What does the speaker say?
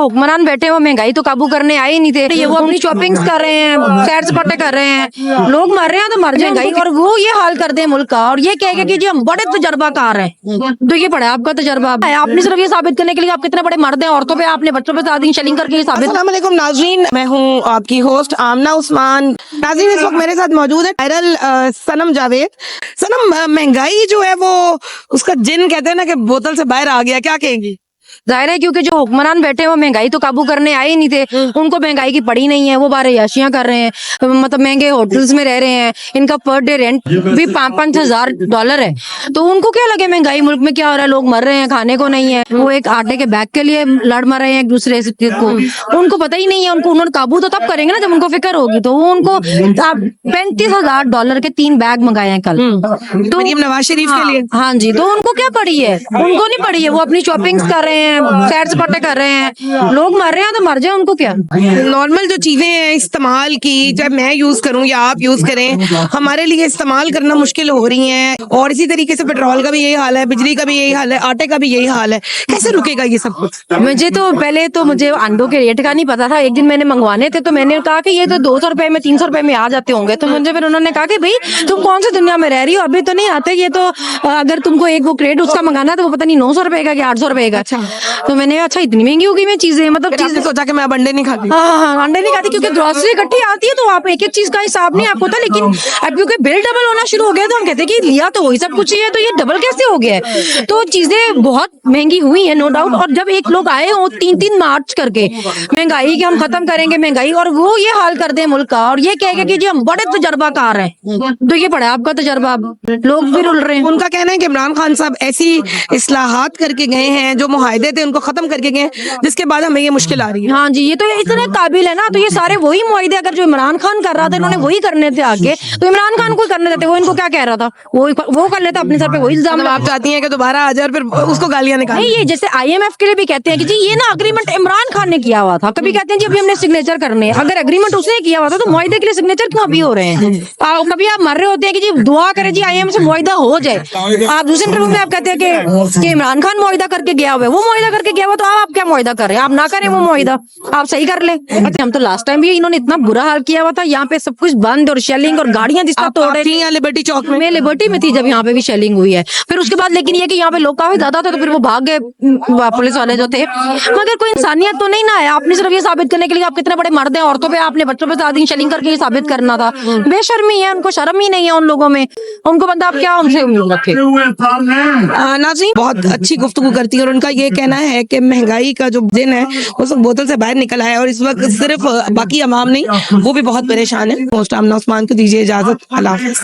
हुक्मरान बैठे वो महंगाई तो काबू करने आए ही नहीं थे। ये वो अपनी शॉपिंग कर रहे हैं, सैर सपाटे कर रहे हैं, लोग मर रहे हैं तो मर जाए महंगाई, और वो ये हाल कर दे मुल्क का, और ये कहेगा कि जी हम बड़े तजर्बाकार हैं। तो ये पड़ा आपका तजर्बा है, आपने सिर्फ ये साबित करने के लिए आप कितने बड़े मर्द हैं, औरतों पे आपने बच्चों पे साथ शेलिंग करके ये साबित। अस्सलाम वालेकुम नाज़रीन, मैं हूँ आपकी होस्ट आमना उस्मान। नाज़रीन, इस वक्त मेरे साथ मौजूद है वायरल सनम जावेद। सनम, महंगाई जो है वो उसका जिन कहते हैं ना कि बोतल से बाहर आ गया, क्या कहेंगी? जाहिर है क्योंकि जो हुक्मरान बैठे हैं वो महंगाई तो काबू करने आए ही नहीं थे, उनको महंगाई की पड़ी नहीं है, वो बारयाशियां कर रहे हैं, मतलब महंगे होटल्स में रह रहे हैं, इनका पर डे रेंट भी $5,000 है। तो उनको क्या लगे महंगाई मुल्क में क्या हो रहा है, लोग मर रहे हैं, खाने को नहीं है, वो एक आटे के बैग के लिए लड़ मर रहे हैं एक दूसरे से को, उनको पता ही नहीं है। उनको उन्होंने काबू तो तब करेंगे ना जब उनको फिक्र होगी। तो वो उनको $35,000 के 3 बैग मंगाए हैं कल, तो मरीम नवाज शरीफ के लिए। हाँ जी, तो उनको क्या पड़ी है, उनको नहीं पड़ी है, वो अपनी शॉपिंग कर रहे हैं, सैर सपाटे कर रहे हैं, लोग मर रहे हैं तो मर जाए, उनको क्या। नॉर्मल जो चीजें हैं इस्तेमाल की, चाहे मैं यूज करूं या आप यूज करें, हमारे लिए इस्तेमाल करना मुश्किल हो रही हैं। और इसी तरीके से पेट्रोल का भी यही हाल है, बिजली का भी यही हाल है, आटे का भी यही हाल है। कैसे रुकेगा ये सब कुछ? मुझे अंडों के रेट का नहीं पता था। एक दिन मैंने मंगवाने थे तो मैंने कहा कि ये तो 200 रुपए में 300 रुपए में आ जाते होंगे। तो मुझे फिर उन्होंने कहा कि भाई तुम कौन सी दुनिया में रह रही हो, अभी तो नहीं आते ये तो, अगर तुमको एक वो क्रेट उसका मंगाना तो वो पता नहीं 900 रुपए का कि 800 रुपए का। तो मैंने अच्छा इतनी महंगी होगी मैं चीजें, मतलब चीजें सोचा कि मैं अब अंडे नहीं खाती। हाँ, अंडे नहीं खाती क्योंकि ग्रोसरी इकट्ठी आती है तो आप एक एक चीज का हिसाब नहीं आपको होता। लेकिन अब क्योंकि बिल डबल होना शुरू हो गया तो हम कहते हैं कि लिया तो वही सब कुछ ही है, तो ये डबल कैसे हो गया है। तो चीजें बहुत महंगी हुई है, नो डाउट। और जब एक लोग आए हो 3-3 मार्च करके महंगाई कि हम खत्म करेंगे महंगाई, और वो ये हाल कर दे मुल्क का, और ये कहेगा कि जी हम बड़े तजर्बाकार हैं, तो ये पड़ा आपका तजर्बा, लोग भी रुल रहे हैं। उनका कहना है कि इमरान खान साहब ऐसी इस्लाहात करके गए हैं, जो मुआहदे थे उनको खत्म करके गए, जिसके बाद हमें ये मुश्किल आ रही है। हाँ जी, ये तो इतने काबिल है ना, तो ये सारे वही मुआहदे अगर जो इमरान खान कर रहा था इन्होंने वही करने थे आगे, तो इमरान खान को करने देते। वो इनको क्या कह रहा था, वो कर लेता अपने सर पे वही इल्जाम। आप चाहती हैं कि दोबारा आ जाए और फिर उसको गालियां निकालें? नहीं, ये जैसे IMF के लिए भी कहते हैं कि जी ये ना अग्रीमेंट इमरान खान ने किया हुआ था, कभी कहते हैं जी अभी हमने सिग्नेचर करने हैं। अगर एग्रीमेंट उसने किया हुआ था तो मुआहदे के लिए सिग्नेचर क्यों अभी हो रहे हैं? कभी आप मर रहे होते हैं कि जी दुआ करें जी IMF से मुआहदा हो जाए, आप दूसरे इंटरव्यू में आप कहते हैं कि इमरान खान मुआहदा करके गया हुआ है, वो मुआहदा करके गया हुआ, तो आप क्या मुआहदा कर रहे हैं? आप ना करें वो मुआहदा, आप सही कर ले। हम तो लास्ट टाइम भी इन्होंने इतना बुरा हाल किया हुआ था, यहाँ पे सब कुछ बंद और शेलिंग और गाड़ियां जिसका तोड़े। लिबर्टी चौक में, मैं लिबर्टी में थी जब यहाँ पे भी शेलिंग हुई है। फिर उसके बाद लेकिन ये कि यहाँ पे लोग काफी ज्यादा थे तो फिर वो भाग गए पुलिस वाले जो थे। मगर कोई इंसानियत तो नहीं ना है, आपने सिर्फ ये साबित करने के लिए आप कितने बड़े मर्द हैं, औरतों पे आपने बच्चों पे साथ शेलिंग करके ये साबित करना था। बेशर्मी है, उनको शर्म ही नहीं है उन लोगों में, उनको बंदा आप क्या उनसे उम्मीद रखे। नाज़रीन बहुत अच्छी गुफ्तगू करती है और उनका ये कहना है कि महंगाई का जो दिन है वो सब बोतल से बाहर निकल आया और इस वक्त सिर्फ बाकी अवाम नहीं वो भी बहुत परेशान है। मोस्ट आमना उस्मान को दीजिए इजाजत। अल्लाह हाफ़िज़।